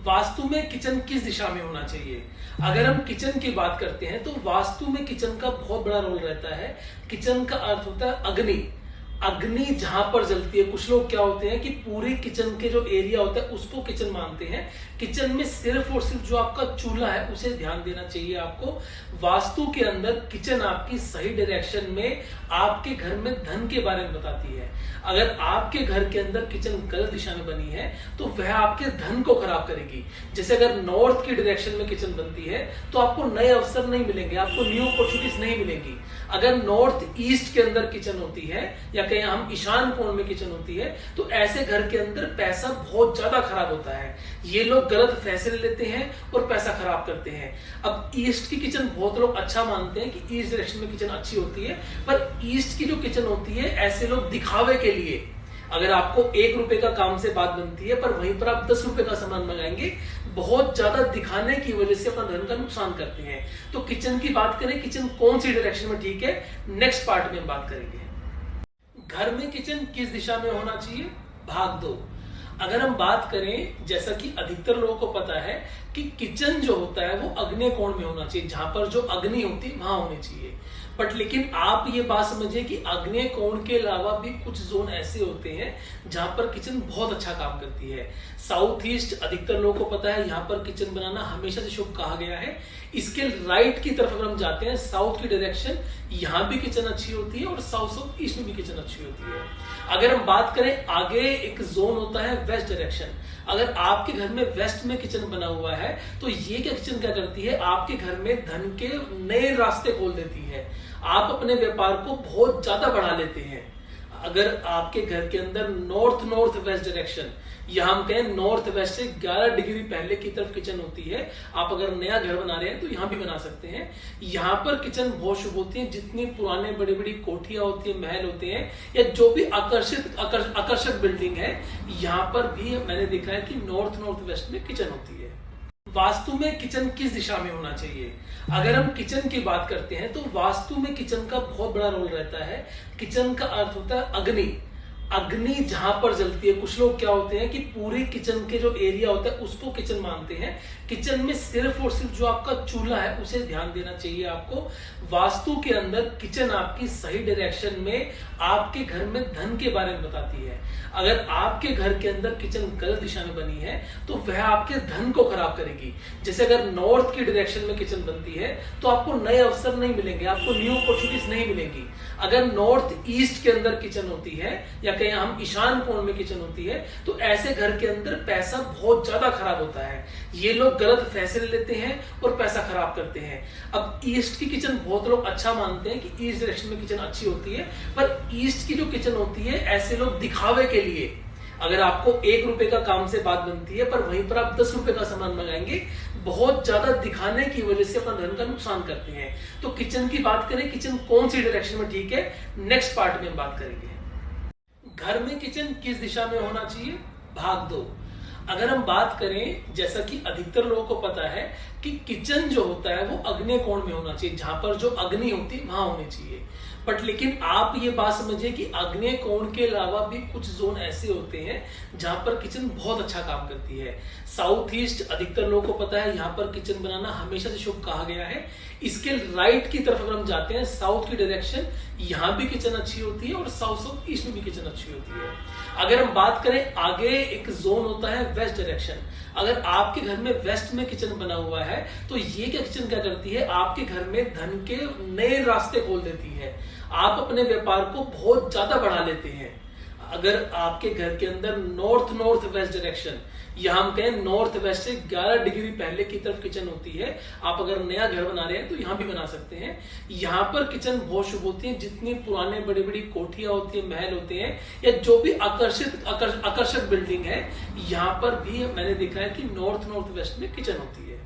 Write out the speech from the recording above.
वास्तु में किचन किस दिशा में होना चाहिए। अगर हम किचन की बात करते हैं तो वास्तु में किचन का बहुत बड़ा रोल रहता है। किचन का अर्थ होता है अग्नि। अग्नि जहां पर जलती है, कुछ लोग क्या होते हैं कि पूरे किचन के जो एरिया होता है उसको किचन मानते हैं। किचन में सिर्फ और सिर्फ जो आपका चूल्हा है उसे ध्यान देना चाहिए आपको। वास्तु के अंदर किचन आपकी सही डायरेक्शन में आपके घर में धन के बारे में बताती है। अगर आपके घर के अंदर किचन गलत दिशा में बनी है तो वह आपके धन को खराब करेगी। जैसे अगर नॉर्थ की डायरेक्शन में किचन बनती है तो आपको नए अवसर नहीं मिलेंगे, आपको न्यू अपॉर्चुनिटीज नहीं मिलेंगी। अगर नॉर्थ ईस्ट के अंदर किचन होती है या कहीं हम ईशान कोण में किचन होती है तो ऐसे घर के अंदर पैसा बहुत ज्यादा खराब होता है। ये लोग गलत फैसले लेते हैं और पैसा खराब करते हैं। अब ईस्ट की किचन बहुत लोग अच्छा मानते हैं कि ईस्ट डायरेक्शन में किचन अच्छी होती है, पर ईस्ट की जो किचन होती है ऐसे लोग दिखावे के लिए, अगर आपको 1 रुपए का काम से बात बनती है पर वहीं पर आप 10 रुपए का सामान मंगाएंगे, बहुत ज्यादा दिखाने की वजह से अपना धन का नुकसान करते हैं। तो किचन की बात करें, किचन कौन सी डायरेक्शन में ठीक है, नेक्स्ट पार्ट में हम बात करेंगे। घर में किचन किस दिशा में होना चाहिए, भाग 2। अगर हम बात करें, जैसा कि अधिकतर लोगों को पता है कि किचन जो होता है वो अग्नि कोण में होना चाहिए, जहां पर जो अग्नि होती है वहां होनी चाहिए। बट लेकिन आप ये बात समझिए कि अग्नि कोण के अलावा भी कुछ जोन ऐसे होते हैं जहां पर किचन बहुत अच्छा काम करती है। साउथ ईस्ट अधिकतर लोगों को पता है, यहाँ पर किचन बनाना हमेशा से शुभ कहा गया है। इसके राइट की तरफ अगर हम जाते हैं, साउथ की डायरेक्शन, यहाँ भी किचन अच्छी होती है और साउथ ईस्ट में भी किचन अच्छी होती है। अगर हम बात करें, आगे एक जोन होता है वेस्ट डायरेक्शन। अगर आपके घर में वेस्ट में किचन बना हुआ है तो ये क्या किचन क्या करती है, आपके घर में धन के नए रास्ते खोल देती है। आप अपने व्यापार को बहुत ज्यादा बढ़ा लेते हैं। अगर आपके घर के अंदर नॉर्थ वेस्ट डायरेक्शन, या हम कहें नॉर्थ वेस्ट से 11 डिग्री पहले की तरफ किचन होती है, आप अगर नया घर बना रहे हैं तो यहाँ भी बना सकते हैं। यहाँ पर किचन बहुत शुभ होती है। जितनी पुराने बड़ी बड़ी कोठियां होती है, महल होते हैं, या जो भी आकर्षक बिल्डिंग है, यहाँ पर भी मैंने देखा है कि नॉर्थ वेस्ट में किचन होती है। वास्तु में किचन किस दिशा में होना चाहिए। अगर हम किचन की बात करते हैं तो वास्तु में किचन का बहुत बड़ा रोल रहता है। किचन का अर्थ होता है अग्नि। अग्नि जहां पर जलती है, कुछ लोग क्या होते हैं कि पूरे किचन के जो एरिया होता है उसको किचन मानते हैं। किचन में सिर्फ और सिर्फ जो आपका चूल्हा है उसे ध्यान देना चाहिए आपको। वास्तु के अंदर किचन आपकी सही डायरेक्शन में आपके घर में धन के बारे में बताती है। अगर आपके घर के अंदर किचन गलत दिशा में बनी है तो वह आपके धन को खराब करेगी। जैसे अगर नॉर्थ की डायरेक्शन में किचन बनती है तो आपको नए अवसर नहीं मिलेंगे, आपको न्यू अपॉर्चुनिटीज नहीं मिलेंगी। अगर नॉर्थ ईस्ट के अंदर किचन होती है या कहीं हम ईशान कोण में किचन होती है तो ऐसे घर के अंदर पैसा बहुत ज्यादा खराब होता है। ये लोग गलत फैसले लेते हैं और पैसा खराब करते हैं। अब ईस्ट की किचन बहुत लोग अच्छा मानते हैं कि ईस्ट डायरेक्शन में किचन अच्छी होती है, पर ईस्ट की जो किचन होती है ऐसे लोग दिखावे के लिए, अगर आपको 1 रुपए का काम से बात बनती है पर वहीं पर आप 10 रुपए का सामान मंगाएंगे, बहुत ज्यादा दिखाने की वजह से अपना धन का नुकसान करते हैं। तो किचन की बात करें, किचन कौन सी डायरेक्शन में ठीक है, नेक्स्ट पार्ट में हम बात करेंगे। घर में किचन किस दिशा में होना चाहिए, भाग 2। अगर हम बात करें, जैसा कि अधिकतर लोगों को पता है कि किचन जो होता है वो अग्नि कोण में होना चाहिए, जहां पर जो अग्नि होती है वहां होनी चाहिए। बट लेकिन आप ये बात समझिए कि अग्नि कोण के अलावा भी कुछ जोन ऐसे होते हैं जहां पर किचन बहुत अच्छा काम करती है। साउथ ईस्ट अधिकतर लोगों को पता है, यहाँ पर किचन बनाना हमेशा से शुभ कहा गया है। इसके राइट की तरफ अगर हम जाते हैं, साउथ की डायरेक्शन, यहाँ भी किचन अच्छी होती है और साउथ ईस्ट में भी किचन अच्छी होती है। अगर हम बात करें, आगे एक जोन होता है वेस्ट डायरेक्शन। अगर आपके घर में वेस्ट में किचन बना हुआ है तो ये क्या किचन क्या करती है, आपके घर में धन के नए रास्ते खोल देती है। आप अपने व्यापार को बहुत ज्यादा बढ़ा लेते हैं। अगर आपके घर के अंदर नॉर्थ वेस्ट डायरेक्शन, या हम कहें नॉर्थ वेस्ट से 11 डिग्री पहले की तरफ किचन होती है, आप अगर नया घर बना रहे हैं तो यहाँ भी बना सकते हैं। यहाँ पर किचन बहुत शुभ होती है। जितनी पुराने बड़ी बड़ी कोठियां होती है, महल होते हैं, या जो भी आकर्षक बिल्डिंग है, यहाँ पर भी मैंने देखा है कि नॉर्थ वेस्ट में किचन होती है।